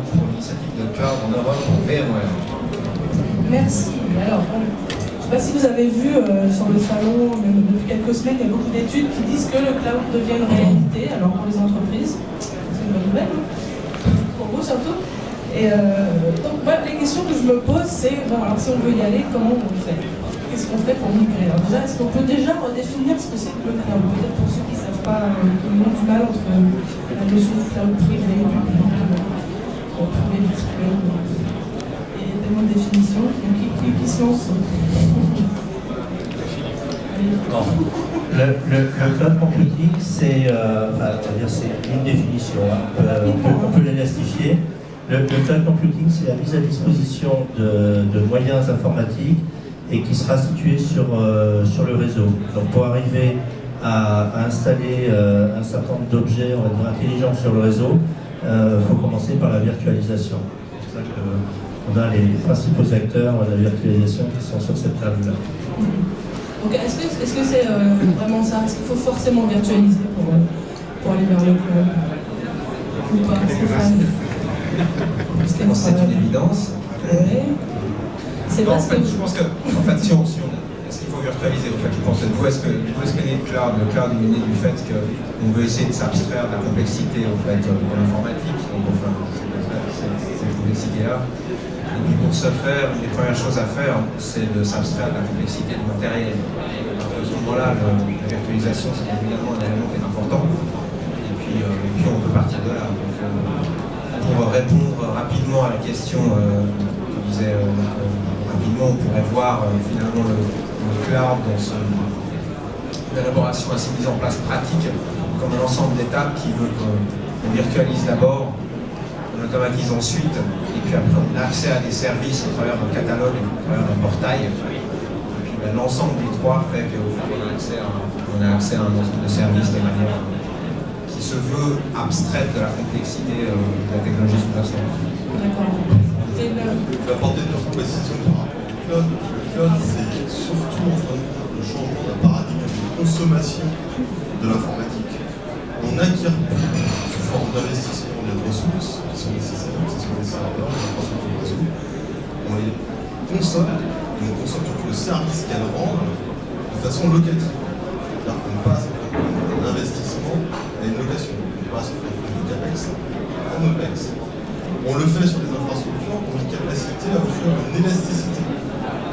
pour l'initiative de cloud en Europe pour VMware. Merci. Alors, je ne sais pas si vous avez vu sur le salon, même depuis quelques semaines, il y a beaucoup d'études qui disent que le cloud devient une réalité. Alors pour les entreprises, c'est une bonne nouvelle, pour vous surtout. Et donc, les questions que je me pose, c'est, bon, alors si on veut y aller, comment on le fait? Qu'est-ce qu'on fait pour migrer? Alors déjà, est-ce qu'on peut déjà redéfinir ce que c'est que le cloud? Peut-être pour ceux qui ne savent pas, qui ont du mal entre la notion de cloud privé et public, privé virtuel. Il y a tellement de définitions. Donc, qui se lance? Le cloud computing, c'est une définition, on peut l'élastifier. Le cloud computing, c'est la mise à disposition de moyens informatiques et qui sera situé sur le réseau. Donc pour arriver à installer un certain nombre d'objets, on va dire, intelligents sur le réseau, il faut commencer par la virtualisation. C'est pour ça qu'on a les principaux acteurs de la virtualisation qui sont sur cette table-là. Donc est-ce que c'est vraiment ça? Est-ce qu'il faut forcément virtualiser pour aller vers le cloud? Ou pas, Stéphane? C'est une évidence. Ouais. C'est Non, parce en fait, que... je pense que, en fait, est-ce qu'il faut virtualiser? En fait, je pense que d'où est-ce que naît le cloud? Le cloud est né du fait qu'on veut essayer de s'abstraire de la complexité en fait, de l'informatique, donc enfin, cette complexité-là. Et puis pour ce faire, une des premières choses à faire, c'est de s'abstraire de la complexité du matériel. À ce moment-là, la virtualisation, c'est évidemment un élément qui est important. Et puis on peut partir de là. Donc, pour répondre rapidement à la question que disait rapidement, on pourrait voir finalement le cloud dans son élaboration assez mise en place pratique comme un ensemble d'étapes qui veut qu'on virtualise d'abord, on automatise ensuite, et puis après on a accès à des services au travers d'un catalogue, au travers d'un portail. Et puis l'ensemble des trois fait qu'on a accès à un ensemble de services de manière qui se veut abstraite de la complexité de la technologie sous-jacente. D'accord. Je vais apporter une autre précision par rapport au cloud. Le cloud, c'est surtout en fin de compte le changement d'un paradigme de consommation de l'informatique. On n'acquiert plus sous forme d'investissement des ressources qui sont nécessaires, que ce soit les serveurs, les infrastructures réseau. On les consomme, et on consomme surtout le service qu'elles rendent de façon locative. C'est-à-dire qu'on passe d'un investissement à une location. On passe de CAPEX en OPEX. On le fait sur les infrastructures pour une capacité à offrir une élasticité.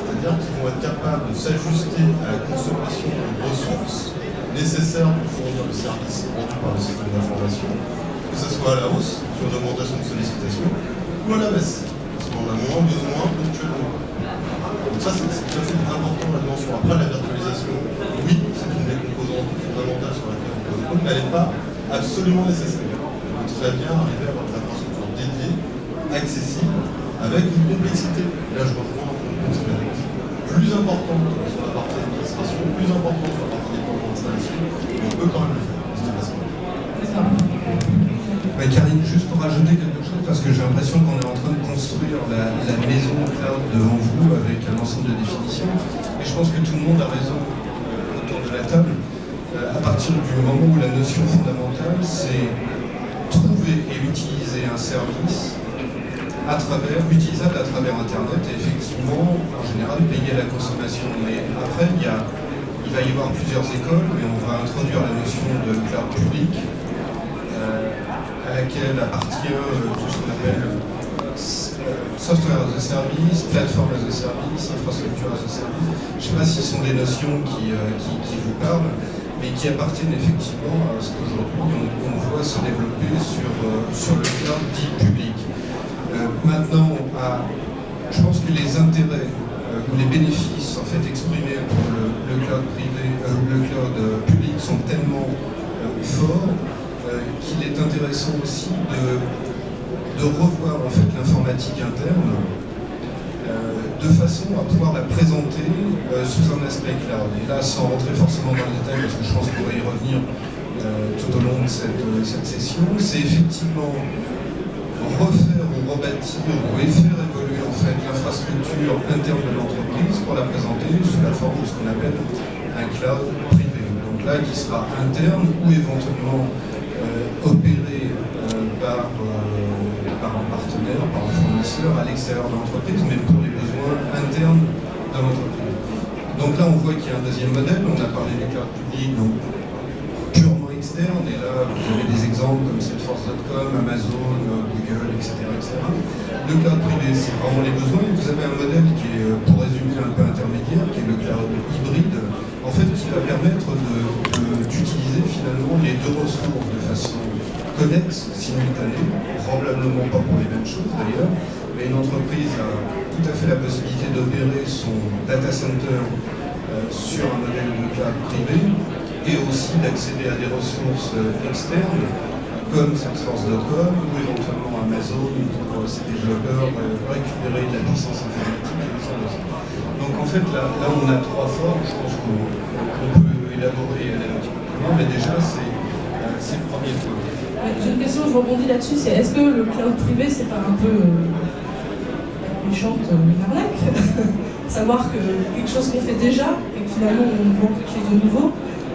C'est-à-dire qu'ils vont être capables de s'ajuster à la consommation de ressources nécessaires pour fournir le service rendu par le système d'information, que ce soit à la hausse, sur une augmentation de sollicitation, ou à la baisse, parce qu'on a moins besoin ponctuellement. Donc ça, c'est tout à fait important la dimension. Après, la virtualisation, oui, c'est une des composantes fondamentales sur laquelle on peut répondre, mais elle n'est pas absolument nécessaire. On peut très bien arriver à avoir une infrastructure dédiée, accessible, avec une complexité. Là, je reprends plus importante sur la partie administration, plus importante sur la partie déploiement d'installation, mais on peut quand même le faire de cette façon. Ouais, Karine, juste pour rajouter quelque chose, parce que j'ai l'impression qu'on est en train de construire la maison cloud devant vous avec un ensemble de définitions, et je pense que tout le monde a raison autour de la table. À partir du moment où la notion fondamentale, c'est trouver et utiliser un service utilisable à travers Internet et effectivement, en général, payer la consommation. Mais après, il va y avoir plusieurs écoles et on va introduire la notion de cloud public à laquelle appartient tout ce qu'on appelle software as a service, plateforme as a service, infrastructure as a service. Je ne sais pas si ce sont des notions qui vous parlent, mais qui appartiennent effectivement à ce qu'aujourd'hui on voit se développer sur le cloud dit public. Maintenant, je pense que les intérêts ou les bénéfices en fait exprimés pour le cloud privé, le cloud public sont tellement forts qu'il est intéressant aussi de revoir en fait l'informatique interne de façon à pouvoir la présenter sous un aspect cloud. Et là, sans rentrer forcément dans le détail, parce que je pense qu'on va y revenir tout au long de cette session, c'est effectivement refaire ou rebâtir ou faire évoluer en fait l'infrastructure interne de l'entreprise pour la présenter sous la forme de ce qu'on appelle un cloud privé. Donc là, qui sera interne ou éventuellement opéré par un partenaire extérieur de l'entreprise, mais pour les besoins internes de l'entreprise. Donc là, on voit qu'il y a un deuxième modèle. On a parlé du cloud public, donc purement externe, et là, vous avez des exemples comme Salesforce.com, Amazon, Google, etc., etc. Le cloud privé, c'est vraiment les besoins. Et vous avez un modèle qui est, pour résumer, un peu intermédiaire, qui est le cloud hybride, en fait, qui va permettre d'utiliser finalement les deux ressources de façon connexe, simultanée, probablement pas pour les mêmes choses d'ailleurs, mais une entreprise a tout à fait la possibilité d'opérer son data center sur un modèle de cloud privé et aussi d'accéder à des ressources externes comme Salesforce.com ou éventuellement Amazon pour ses développeurs récupérer de la puissance informatique et des choses. Donc en fait là on a trois formes, je pense qu'on peut élaborer et aller un petit peu plus loin, mais déjà c'est le premier point. J'ai une question, je rebondis là-dessus, c'est est-ce que le cloud privé c'est pas un peu méchante, une arnaque savoir que quelque chose qu'on fait déjà et que finalement on vend quelque chose de nouveau.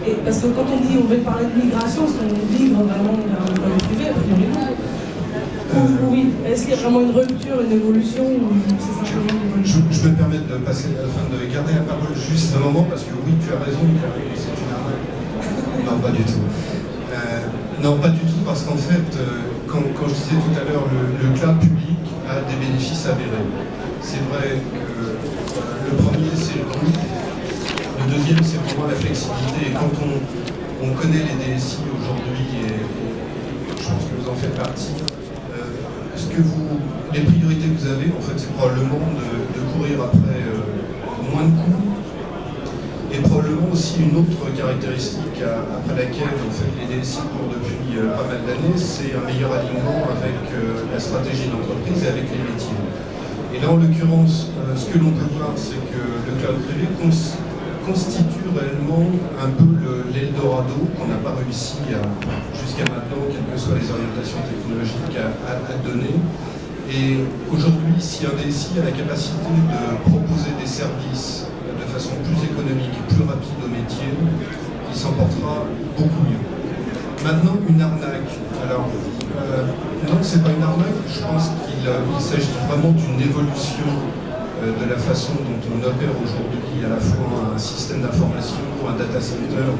Et parce que quand on dit on veut parler de migration, est-ce qu'on migre vraiment vers le cloud privé? Oui, est-ce qu'il y a vraiment une rupture, une évolution ou c'est simplement une évolution? Je me permets de passer à la fin, de garder la parole juste un moment parce que oui, tu as raison, c'est une arnaque. Non, pas du tout. Non, pas du tout, parce qu'en fait, quand je disais tout à l'heure, le cloud public a des bénéfices avérés. C'est vrai que le premier, c'est le coût. Le deuxième, c'est vraiment la flexibilité. Et quand on connaît les DSI aujourd'hui, et je pense que vous en faites partie, les priorités que vous avez, en fait, c'est probablement de courir après moins de coûts. Et probablement aussi une autre caractéristique après laquelle en fait, les DSI courent depuis pas mal d'années, c'est un meilleur alignement avec la stratégie d'entreprise et avec les métiers. Et là, en l'occurrence, ce que l'on peut voir, c'est que le cloud privé constitue réellement un peu l'Eldorado qu'on n'a pas réussi jusqu'à maintenant, quelles que soient les orientations technologiques, à donner. Et aujourd'hui, si un DSI a la capacité de proposer des services de façon plus économique et plus rapide au métier, il s'en portera beaucoup mieux. Maintenant, une arnaque. Alors, non, c'est pas une arnaque. Je pense qu'il s'agit vraiment d'une évolution de la façon dont on opère aujourd'hui à la fois un système d'information, un data center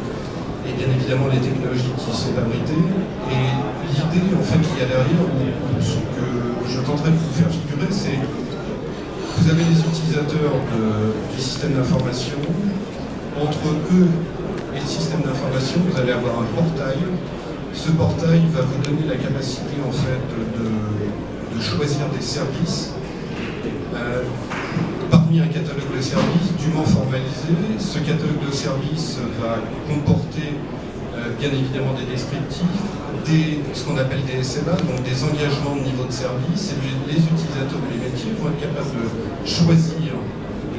et bien évidemment les technologies qui sont abritées. Et l'idée en fait qu'il y a derrière, ou ce que je tenterai de vous faire figurer, c'est vous avez les utilisateurs du système d'information. Entre eux et le système d'information, vous allez avoir un portail. Ce portail va vous donner la capacité en fait de choisir des services parmi un catalogue de services dûment formalisé. Ce catalogue de services va comporter bien évidemment des descriptifs, ce qu'on appelle des SLA, donc des engagements de niveau de service, et les utilisateurs et les métiers vont être capables de choisir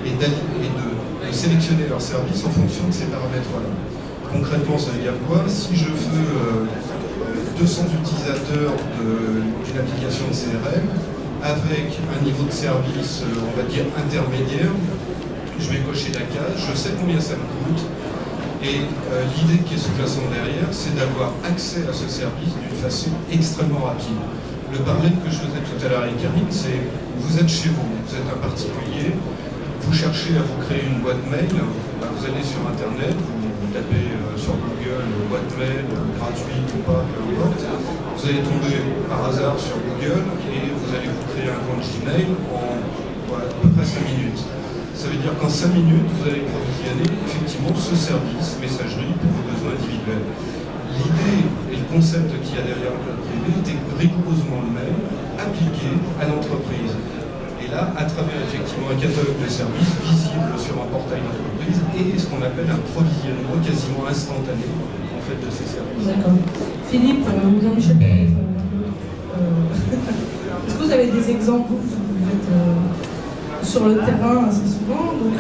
et de sélectionner leurs services en fonction de ces paramètres-là. Concrètement, ça veut dire quoi? Si je veux 200 utilisateurs d'une application de CRM, avec un niveau de service, on va dire, intermédiaire, je vais cocher la case, je sais combien ça me coûte, et l'idée qui est sous-jacente derrière, c'est d'avoir accès à ce service d'une façon extrêmement rapide. Le parallèle que je faisais tout à l'heure avec Karine, c'est vous êtes chez vous, vous êtes un particulier, vous cherchez à vous créer une boîte mail, vous allez sur Internet, vous tapez sur Google boîte mail gratuite ou pas, peu importe, vous allez tomber par hasard sur Google et vous allez vous créer un compte Gmail en à peu près 5 minutes. Ça veut dire qu'en 5 minutes, vous allez provisionner effectivement ce service, messagerie, pour vos besoins individuels. L'idée et le concept qu'il y a derrière le cloud privé était rigoureusement le même, appliqué à l'entreprise. Et là, à travers effectivement un catalogue de services visible sur un portail d'entreprise et ce qu'on appelle un provisionnement quasiment instantané en fait, de ces services. D'accord. Philippe ou Jean-Michel, est-ce que vous avez des exemples, vous êtes sur le terrain assez souvent, donc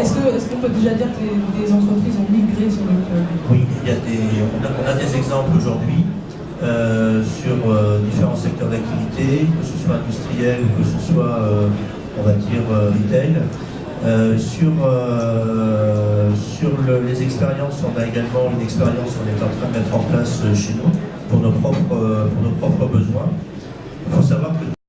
est-ce qu'on peut déjà dire que les entreprises ont migré sur le cloud? Oui, on a des exemples aujourd'hui sur différents secteurs d'activité, que ce soit industriel ou que ce soit, on va dire, retail. Sur les expériences, on a également une expérience qu'on est en train de mettre en place chez nous pour nos propres besoins. Il faut savoir que